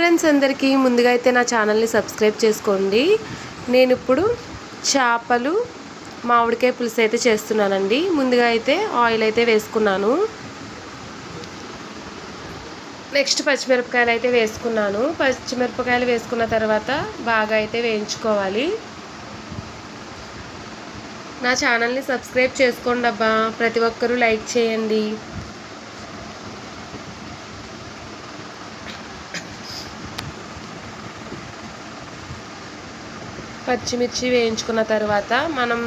Friends అందరికీ ముందుగా అయితే నా ఛానల్ని సబ్స్క్రైబ్ చేసుకోండి. నేను ఇప్పుడు చేపలు మామిడికాయ పులుసు అయితే చేస్తున్నానండి. ముందుగా అయితే ఆయిల్ అయితే వేసుకున్నాను. నెక్స్ట్ పచ్చిమిరపకాయలు అయితే వేసుకున్నాను. పచ్చిమిరపకాయలు వేసుకున్న తర్వాత బాగా అయితే వేయించుకోవాలి. నా ఛానల్ని సబ్స్క్రైబ్ చేసుకోండి అబ్బా, ప్రతి ఒక్కరూ లైక్ చేయండి. పచ్చిమిర్చి వేయించుకున్న తర్వాత మనం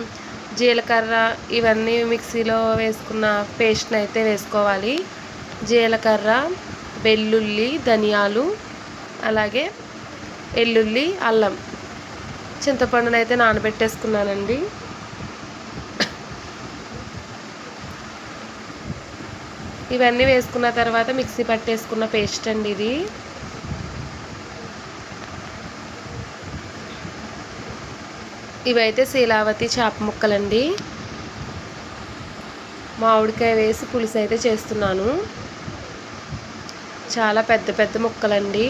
జీలకర్ర ఇవన్నీ మిక్సీలో వేసుకున్న పేస్ట్ని అయితే వేసుకోవాలి. జీలకర్ర, వెల్లుల్లి, ధనియాలు, అలాగే వెల్లుల్లి, అల్లం, చింతపండును అయితే నానబెట్టేసుకున్నానండి. ఇవన్నీ వేసుకున్న తర్వాత మిక్సీ పట్టేసుకున్న పేస్ట్ అండి ఇది. ఇవైతే శీలావతి చేప ముక్కలండి. మామిడికాయ వేసి పులుసు అయితే చేస్తున్నాను. చాలా పెద్ద పెద్ద ముక్కలండి.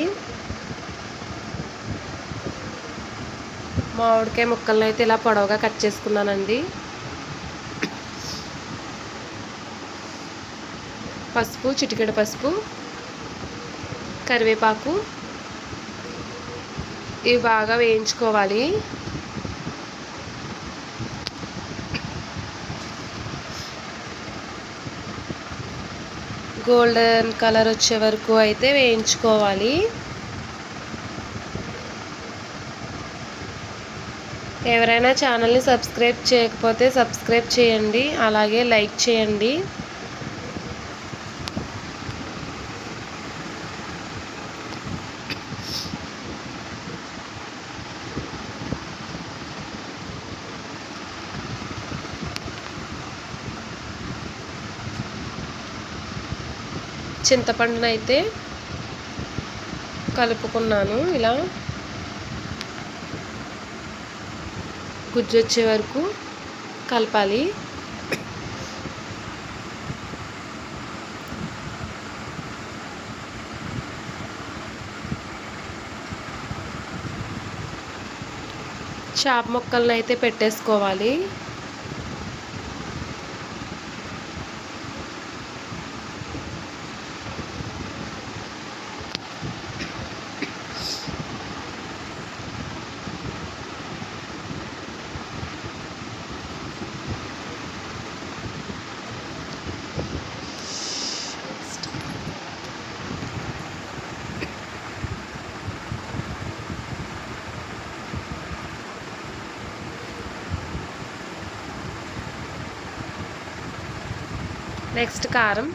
మామిడికాయ ముక్కలను అయితే ఇలా పొడవుగా కట్ చేసుకున్నానండి. పసుపు, చిటికెడు పసుపు, కరివేపాకు ఇవి బాగా వేయించుకోవాలి. గోల్డెన్ కలర్ వచ్చే వరకు అయితే వేయించుకోవాలి. ఎవరైనా ఛానల్ని సబ్స్క్రైబ్ చేయకపోతే సబ్స్క్రైబ్ చేయండి, అలాగే లైక్ చేయండి. చింతపండును అయితే కలుపుకున్నాను. ఇలా గుజ్జు వచ్చే వరకు కలపాలి. చేప ముక్కలను అయితే పెట్టేసుకోవాలి. నెక్స్ట్ కారం,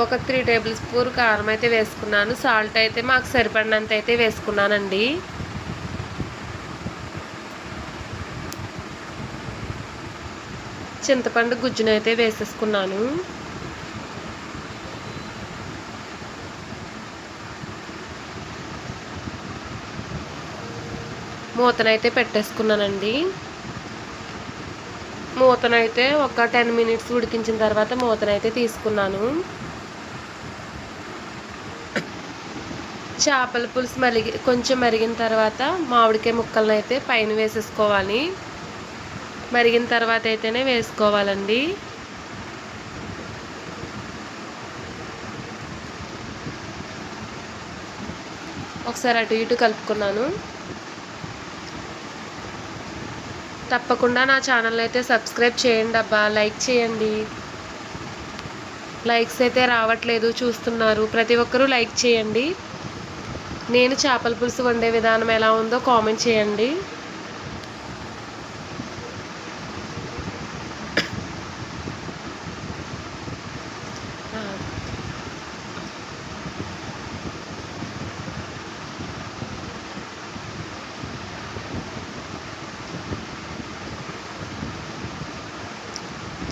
ఒక 3 టేబుల్ స్పూన్ కారం అయితే వేసుకున్నాను. సాల్ట్ అయితే మాకు సరిపడినంత అయితే వేసుకున్నానండి. చింతపండు గుజ్జును అయితే వేసేసుకున్నాను. మూతనైతే పెట్టేసుకున్నానండి. మూతనైతే ఒక 10 మినిట్స్ ఉడికించిన తర్వాత మూతనైతే తీసుకున్నాను. చేపల పులుసు కొంచెం మరిగిన తర్వాత మామిడికాయ ముక్కలను అయితే పైన వేసేసుకోవాలి. మరిగిన తర్వాత అయితేనే వేసుకోవాలండి. ఒకసారి అటు ఇటు కలుపుకున్నాను. తప్పకుండా నా ఛానల్ అయితే సబ్స్క్రైబ్ చేయండి అబ్బా, లైక్ చేయండి. లైక్స్ అయితే రావట్లేదు, చూస్తున్నారు. ప్రతి ఒక్కరూ లైక్ చేయండి. నేను చేపల పులుసు వండే విధానం ఎలా ఉందో కామెంట్ చేయండి.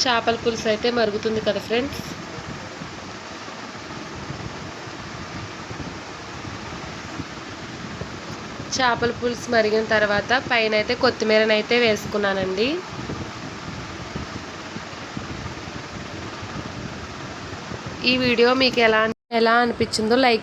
చేపల పులుసు అయితే మరుగుతుంది కదా ఫ్రెండ్స్. చేపల పులుసు మరిగిన తర్వాత పైన అయితే కొత్తిమీరనైతే వేసుకున్నానండి. ఈ వీడియో మీకు ఎలా అనిపించిందో లైక్